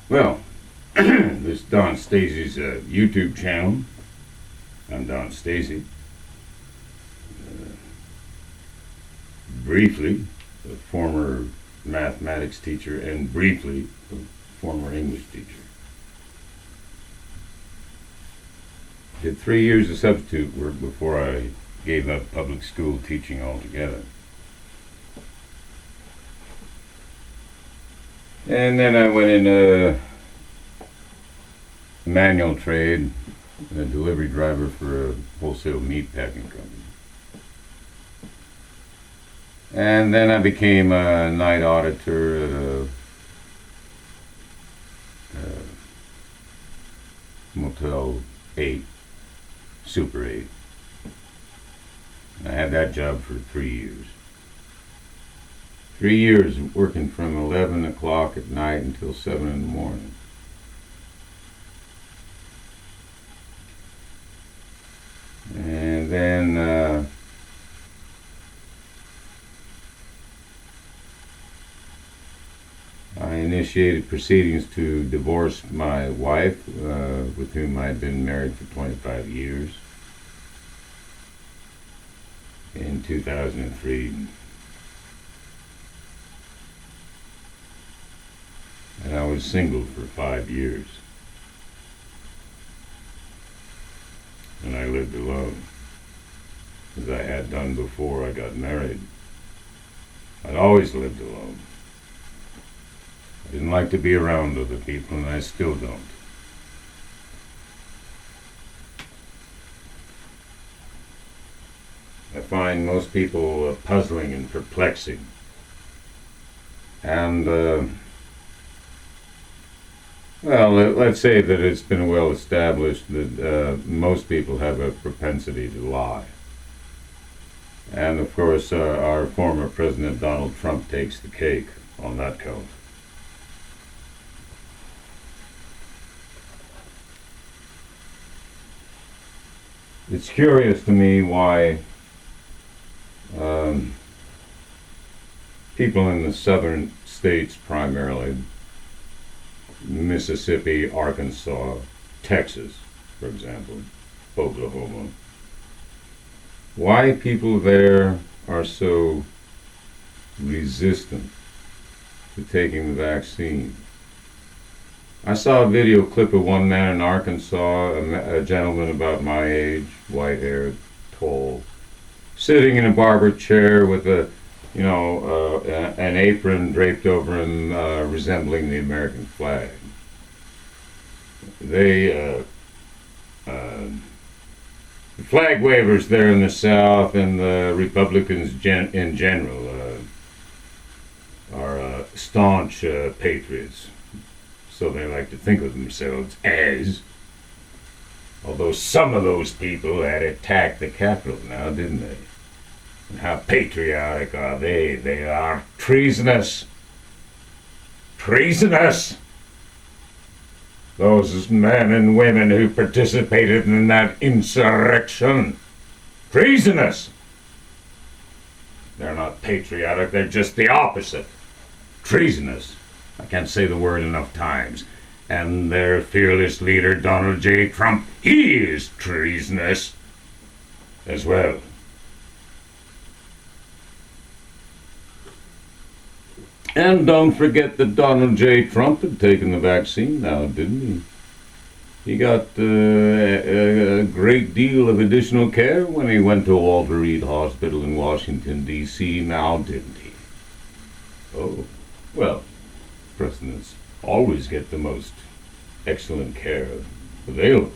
Well, this is Don Stacey's YouTube channel. I'm Don Stacey. Briefly, a former mathematics teacher, and briefly, a former English teacher. Did 3 years of substitute work before I gave up public school teaching altogether. And then I went into manual trade, a delivery driver for a wholesale meat packing company. And then I became a night auditor at a Motel 8, Super 8. I had that job for 3 years. 3 years working from 11 o'clock at night until 7 in the morning. And then I initiated proceedings to divorce my wife, with whom I had been married for 25 years, in 2003. And I was single for 5 years. And I lived alone, as I had done before I got married. I'd always lived alone. I didn't like to be around other people, and I still don't. I find most people puzzling and perplexing. And, well, let's say that it's been well established that most people have a propensity to lie. And of course, our former President Donald Trump takes the cake on that count. It's curious to me why people in the southern states primarily, Mississippi, Arkansas, Texas, for example, Oklahoma, why people there are so resistant to taking the vaccine. I saw a video clip of one man in Arkansas, a gentleman about my age, white-haired, tall, sitting in a barber chair with an apron draped over him, resembling the American flag. The flag wavers there in the South and the Republicans in general are staunch patriots. So they like to think of themselves as. Although some of those people had attacked the Capitol now, didn't they? And how patriotic are they? They are treasonous. Treasonous! Those men and women who participated in that insurrection. Treasonous! They're not patriotic, they're just the opposite. Treasonous. I can't say the word enough times. And their fearless leader, Donald J. Trump, he is treasonous as well. And don't forget that Donald J. Trump had taken the vaccine now, didn't he? He got a great deal of additional care when he went to Walter Reed Hospital in Washington, D.C. now, didn't he? Oh, well, presidents always get the most excellent care available.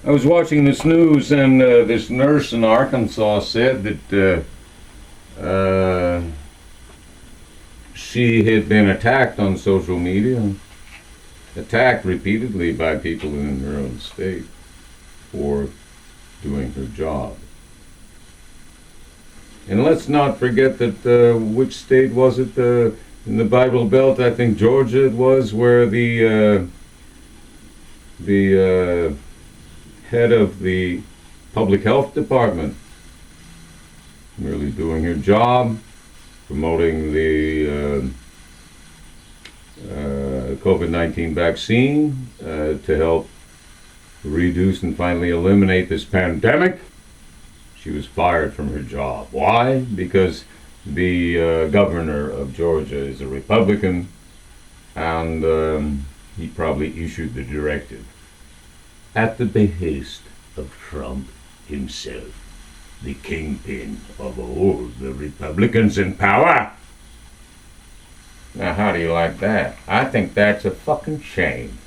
I was watching this news, and this nurse in Arkansas said that she had been attacked on social media, attacked repeatedly by people in her own state for doing her job. And let's not forget that, which state was it, in the Bible Belt, I think Georgia it was, where the head of the public health department, merely doing her job, promoting the COVID-19 vaccine to help reduce and finally eliminate this pandemic. She was fired from her job. Why? Because the governor of Georgia is a Republican, and he probably issued the directive at the behest of Trump himself, the kingpin of all the Republicans in power. Now, how do you like that? I think that's a fucking shame.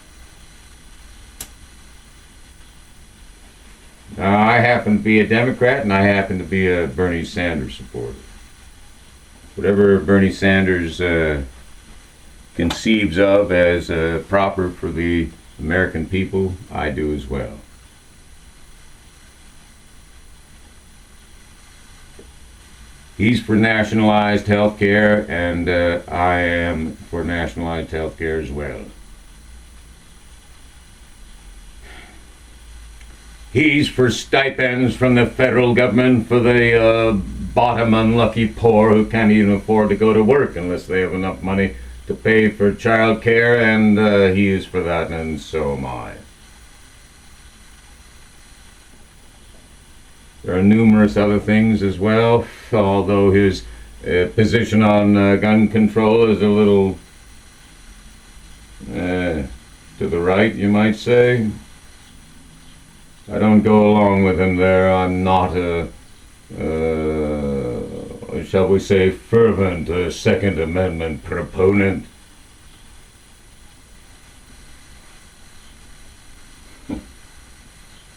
Now, I happen to be a Democrat, and I happen to be a Bernie Sanders supporter. Whatever Bernie Sanders conceives of as proper for the American people, I do as well. He's for nationalized health care, and I am for nationalized health care as well. He's for stipends from the federal government for the bottom unlucky poor who can't even afford to go to work unless they have enough money to pay for child care, and he is for that, and so am I. There are numerous other things as well, although his position on gun control is a little to the right, you might say. I don't go along with him there. I'm not a, shall we say, fervent Second Amendment proponent.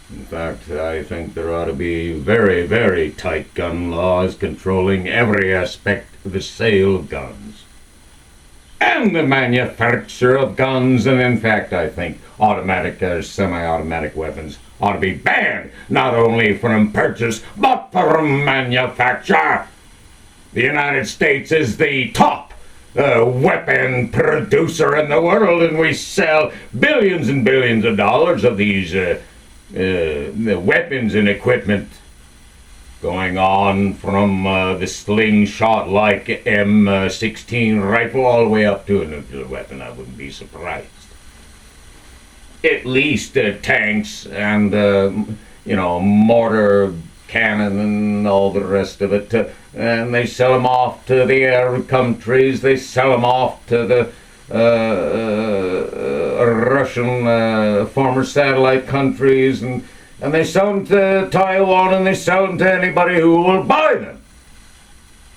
In fact, I think there ought to be very, very tight gun laws controlling every aspect of the sale of guns and the manufacture of guns. And in fact, I think automatic semi-automatic weapons ought to be banned, not only from purchase, but from manufacture. The United States is the top weapon producer in the world, and we sell billions and billions of dollars of these the weapons and equipment, going on from the slingshot-like M16 rifle all the way up to a nuclear weapon. I wouldn't be surprised. At least tanks and mortar cannon and all the rest of it, and they sell them off to the Arab countries. They sell them off to the Russian former satellite countries, and they sell them to Taiwan, and they sell them to anybody who will buy them,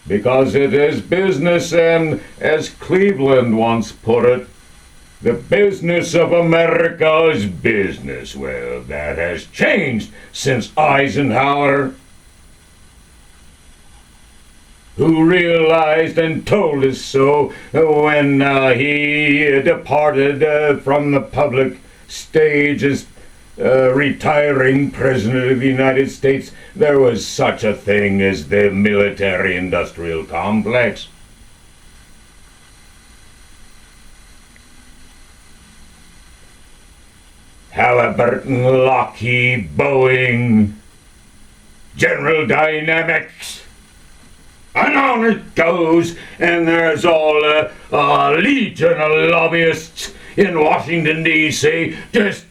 because it is business. And as Cleveland once put it, the business of America is business. Well, that has changed since Eisenhower, who realized and told us so when he departed from the public stage as retiring President of the United States. There was such a thing as the military-industrial complex. Halliburton, Lockheed, Boeing, General Dynamics, and on it goes. And there's all a legion of lobbyists in Washington, D.C., just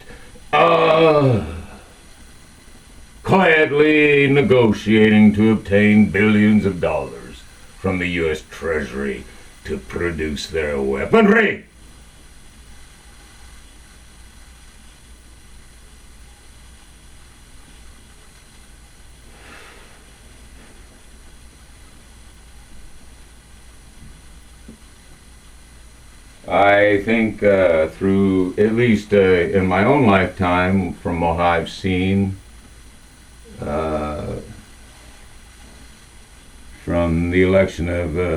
quietly negotiating to obtain billions of dollars from the U.S. Treasury to produce their weaponry. I think through, at least in my own lifetime, from what I've seen, from the election of